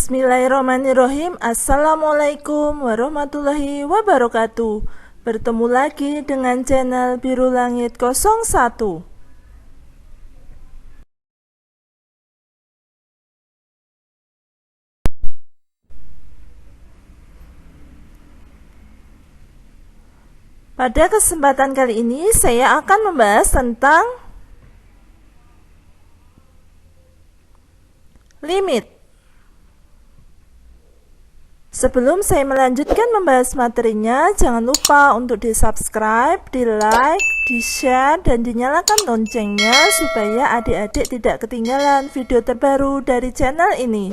Bismillahirrahmanirrahim. Assalamualaikum warahmatullahi wabarakatuh. Bertemu lagi dengan channel Biru Langit 01. Pada kesempatan kali ini saya akan membahas tentang limit. Sebelum saya melanjutkan membahas materinya, jangan lupa untuk di-subscribe, di-like, di-share, dan dinyalakan loncengnya supaya adik-adik tidak ketinggalan video terbaru dari channel ini.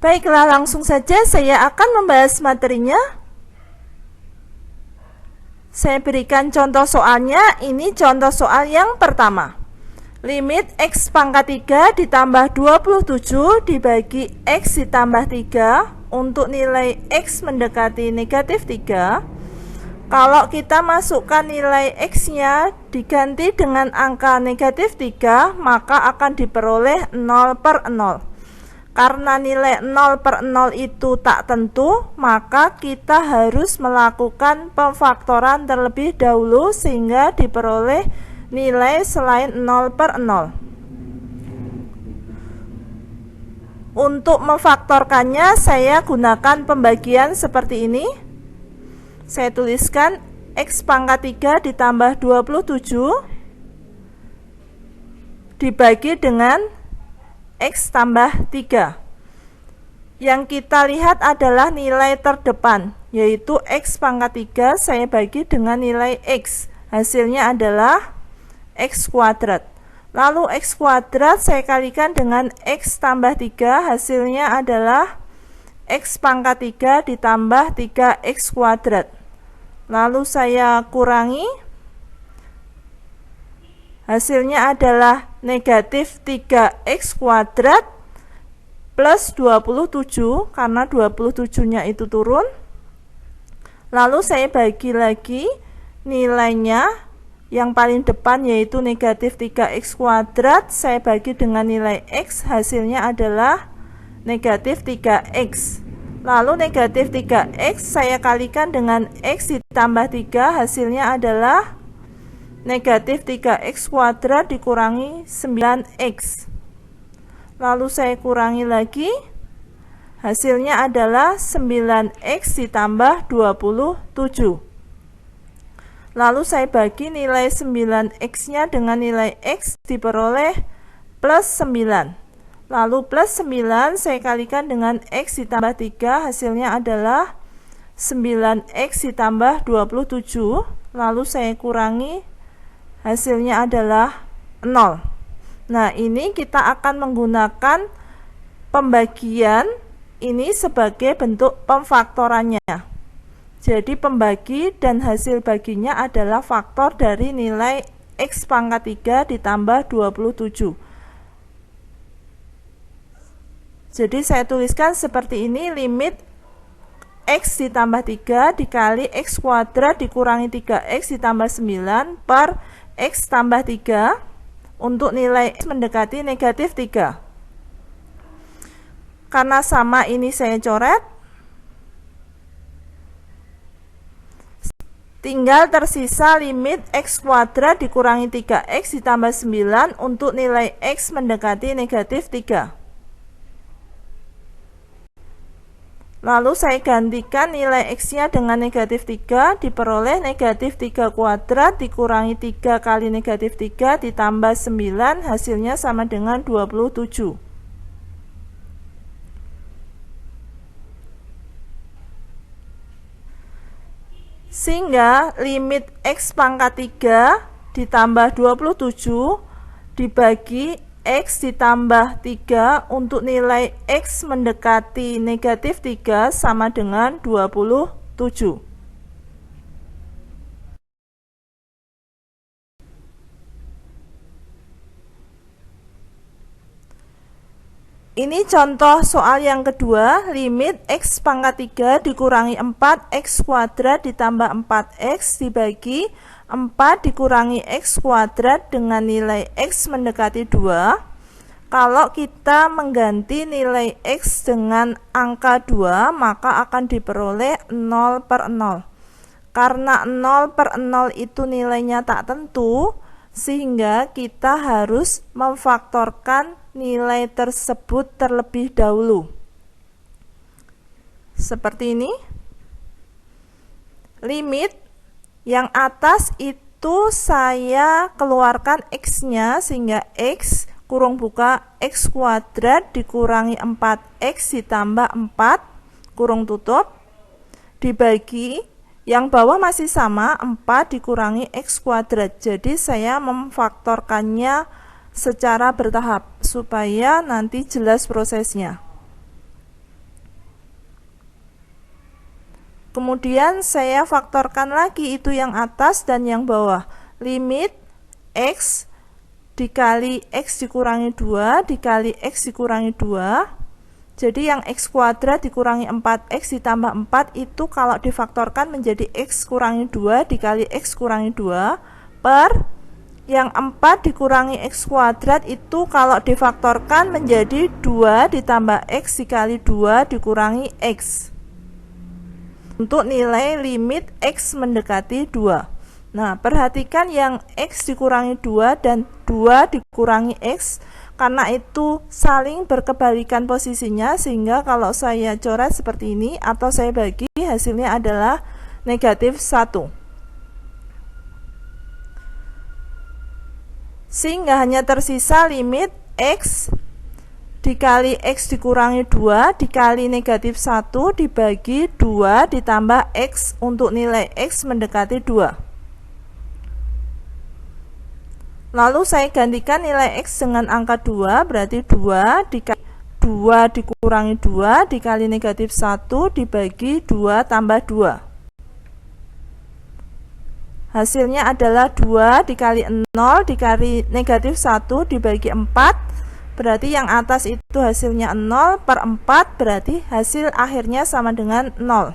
Baiklah, langsung saja saya akan membahas materinya. Saya berikan contoh soalnya. Ini contoh soal yang pertama. Limit X pangkat 3 ditambah 27 dibagi X ditambah 3 untuk nilai X mendekati negatif 3. Kalau kita masukkan nilai X-nya diganti dengan angka negatif 3, maka akan diperoleh 0/0. Karena nilai 0/0 itu tak tentu, maka kita harus melakukan pemfaktoran terlebih dahulu sehingga diperoleh nilai selain 0/0. Untuk memfaktorkannya, saya gunakan pembagian seperti ini. Saya tuliskan X pangkat 3 ditambah 27 dibagi dengan X tambah 3. Yang kita lihat adalah nilai terdepan, yaitu X pangkat 3 saya bagi dengan nilai X. Hasilnya adalah X kuadrat. Lalu X kuadrat saya kalikan dengan X tambah 3, hasilnya adalah X pangkat 3 ditambah 3X kuadrat. Lalu saya kurangi, hasilnya adalah negatif 3X kuadrat plus 27, karena 27 nya itu turun. Lalu saya bagi lagi nilainya, yang paling depan yaitu negatif 3X kuadrat, saya bagi dengan nilai X, hasilnya adalah negatif 3X. Lalu negatif 3X saya kalikan dengan X ditambah 3, hasilnya adalah negatif 3X kuadrat dikurangi 9X. Lalu saya kurangi lagi, hasilnya adalah 9X ditambah 27. Lalu saya bagi nilai 9X nya dengan nilai X, diperoleh plus 9. Lalu plus 9 saya kalikan dengan X ditambah 3, hasilnya adalah 9X ditambah 27. Lalu saya kurangi, hasilnya adalah 0. Nah, ini kita akan menggunakan pembagian ini sebagai bentuk pemfaktorannya. Jadi pembagi dan hasil baginya adalah faktor dari nilai X pangkat 3 ditambah 27. Jadi saya tuliskan seperti ini, limit X ditambah 3 dikali X kuadrat dikurangi 3X ditambah 9 per X tambah 3 untuk nilai X mendekati negatif 3. Karena sama, ini saya coret. Tinggal tersisa limit X kuadrat dikurangi 3X ditambah 9 untuk nilai X mendekati negatif 3. Lalu saya gantikan nilai X-nya dengan negatif 3, diperoleh negatif 3 kuadrat dikurangi 3 kali negatif 3 ditambah 9, hasilnya sama dengan 27. Sehingga limit X pangkat 3 ditambah 27 dibagi X ditambah 3 untuk nilai X mendekati negatif 3 sama dengan 27. Ini contoh soal yang kedua, limit x pangkat 3 dikurangi 4x kuadrat ditambah 4x dibagi 4 dikurangi x kuadrat dengan nilai x mendekati 2. Kalau kita mengganti nilai x dengan angka 2, maka akan diperoleh 0/0. Karena 0/0 itu nilainya tak tentu, sehingga kita harus memfaktorkan nilai tersebut terlebih dahulu. Seperti ini. Limit yang atas itu saya keluarkan x-nya, sehingga x kurung buka x kuadrat dikurangi 4x ditambah 4 kurung tutup dibagi yang bawah masih sama, 4 dikurangi x kuadrat. Jadi saya memfaktorkannya secara bertahap supaya nanti jelas prosesnya. Kemudian saya faktorkan lagi itu yang atas dan yang bawah. Limit x dikali x dikurangi 2 dikali x dikurangi 2. Jadi yang x kuadrat dikurangi 4x ditambah 4 itu kalau difaktorkan menjadi x kurangi 2 dikali x kurangi 2 per yang 4 dikurangi x kuadrat itu kalau difaktorkan menjadi 2 ditambah x dikali 2 dikurangi x. Untuk nilai limit x mendekati 2. Nah, perhatikan yang x dikurangi 2 dan 2 dikurangi x, karena itu saling berkebalikan posisinya, sehingga kalau saya coret seperti ini atau saya bagi, hasilnya adalah negatif 1. Sehingga hanya tersisa limit x dikali x dikurangi 2 dikali negatif 1 dibagi 2 ditambah x untuk nilai x mendekati 2. Lalu saya gantikan nilai x dengan angka 2, berarti 2 dikurangi 2 dikali negatif 1 dibagi 2 tambah 2. Hasilnya adalah 2 dikali 0 dikali negatif 1 dibagi 4. Berarti yang atas itu hasilnya 0/4, berarti hasil akhirnya sama dengan 0.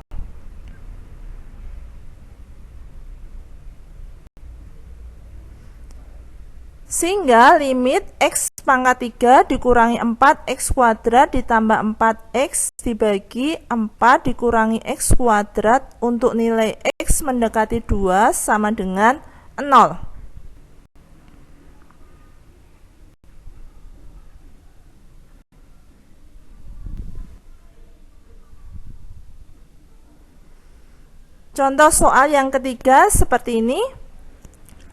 Sehingga limit x pangkat 3 dikurangi 4x kuadrat ditambah 4x dibagi 4 dikurangi x kuadrat untuk nilai x mendekati 2 sama dengan 0. Contoh soal yang ketiga seperti ini.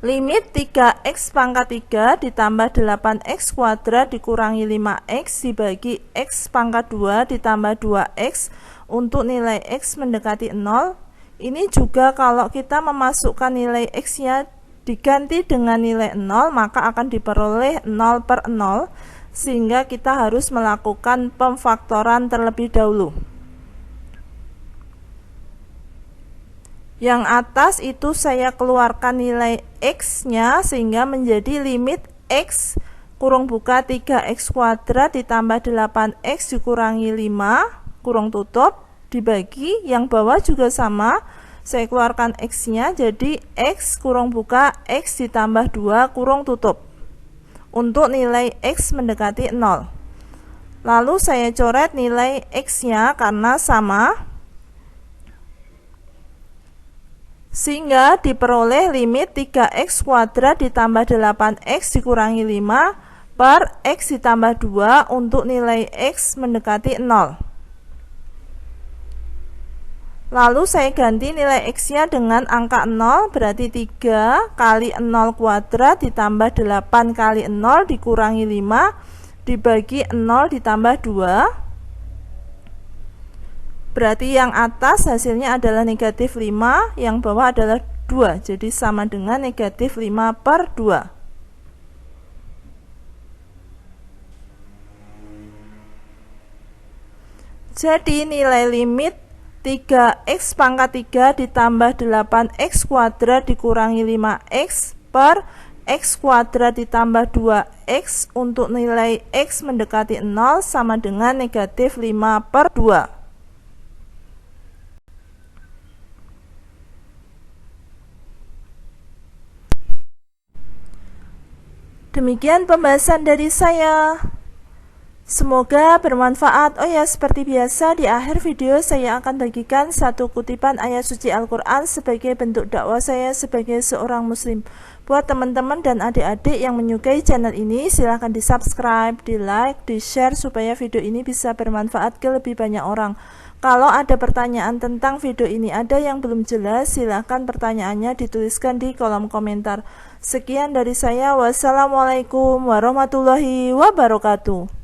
Limit 3x pangkat 3 ditambah 8x kuadrat dikurangi 5x dibagi x pangkat 2 ditambah 2x untuk nilai x mendekati 0. Ini juga kalau kita memasukkan nilai x-nya diganti dengan nilai 0, maka akan diperoleh 0/0, sehingga kita harus melakukan pemfaktoran terlebih dahulu. Yang atas itu saya keluarkan nilai x-nya sehingga menjadi limit x kurung buka 3x kuadrat ditambah 8x dikurangi 5 kurung tutup dibagi yang bawah juga sama, saya keluarkan x-nya jadi x kurung buka x ditambah 2 kurung tutup untuk nilai x mendekati 0. Lalu saya coret nilai x-nya karena sama, sehingga diperoleh limit 3x kuadrat ditambah 8x dikurangi 5 per x ditambah 2 untuk nilai x mendekati 0. Lalu saya ganti nilai x-nya dengan angka 0, berarti 3 kali 0 kuadrat ditambah 8 kali 0 dikurangi 5 dibagi 0 ditambah 2. Berarti yang atas hasilnya adalah negatif 5, yang bawah adalah 2. Jadi sama dengan negatif 5/2. Jadi nilai limit 3x pangkat 3 ditambah 8x kuadrat dikurangi 5x per X kuadrat ditambah 2X untuk nilai X mendekati 0 sama dengan negatif 5/2. Demikian pembahasan dari saya. Semoga bermanfaat. Oh ya, seperti biasa di akhir video saya akan bagikan satu kutipan ayat suci Al-Quran sebagai bentuk dakwah saya sebagai seorang muslim. Buat teman-teman dan adik-adik yang menyukai channel ini, silahkan di subscribe, di like, di share supaya video ini bisa bermanfaat ke lebih banyak orang. Kalau ada pertanyaan tentang video ini ada yang belum jelas, silahkan pertanyaannya dituliskan di kolom komentar. Sekian dari saya. Wassalamualaikum warahmatullahi wabarakatuh.